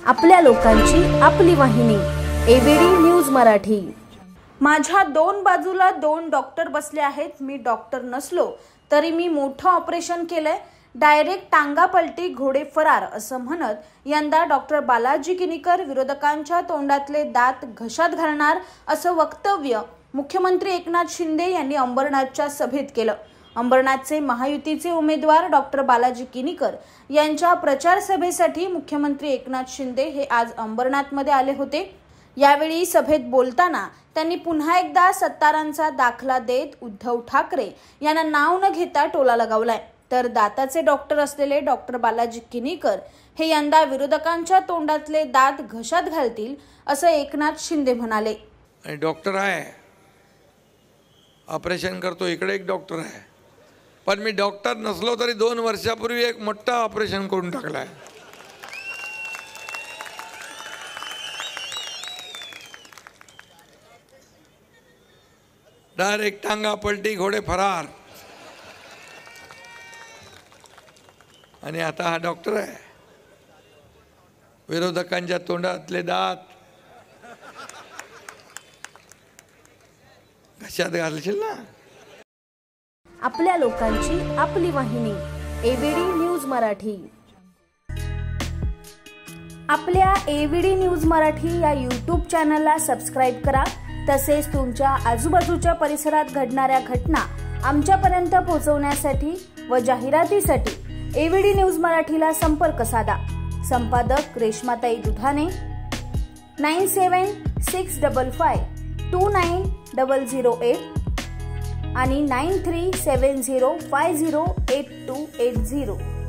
आपल्या लोकांची आपली वाहिनी एबीडी न्यूज मराठी। माझ्या दोन बाजूला दोन डॉक्टर बसले आहेत। मी डॉक्टर नसलो तरी मी मोठं ऑपरेशन केलंय। डायरेक्ट टांगा पलटी घोडे फरार असं म्हणत यंदा डॉक्टर बालाजी किनीकर विरोधकांच्या तोंडातले दात घशात घालणार असं वक्तव्य मुख्यमंत्री एकनाथ शिंदे यांनी अंबरनाथच्या सभेत केलं। अंबरनाथचे महायुतीचे उमेदवार डॉक्टर बालाजी किनीकर यांच्या प्रचार सभेसाठी मुख्यमंत्री एकनाथ शिंदे हे आज अंबरनाथमध्ये आले होते। यावेळी सभेत बोलताना त्यांनी पुन्हा एकदा सत्तारांचा दाखला देत उद्धव ठाकरे यांना नाव न घेता टोला लगावलाय। तर दाताचे डॉक्टर असलेले डॉक्टर बालाजी किनीकर हे यंदा विरोधकांच्या तोंडातले दात घशात घालतील असं एकनाथ शिंदे म्हणाले। डॉक्टर आहे, ऑपरेशन करतो, इकडे एक डॉक्टर आहे, पण मी डॉक्टर नसलो तरी 2 वर्षापूर्वी एक मोठा ऑपरेशन करून टाकलाय। डायरेक्ट टांगा पलटी घोडे फरार। आणि आता हा डॉक्टर आहे, विरोधकांच्या तोंडातले दात घशात घालशील ना। आपल्या लोकांची आपली वाहिनी एबीडी न्यूज मराठी। आपल्या एबीडी न्यूज मराठी या यूट्यूब चॅनलला सबस्क्राइब करा। तसेच तुमच्या आजूबाजूच्या परिसरात घडणाऱ्या घटना आमच्यापर्यंत पोहोचवण्यासाठी व जाहिरातीसाठी एबीडी न्यूज मराठीला संपर्क साधा। संपादक रेश्माताई दुधाने 9765529008 आणि 9370508280।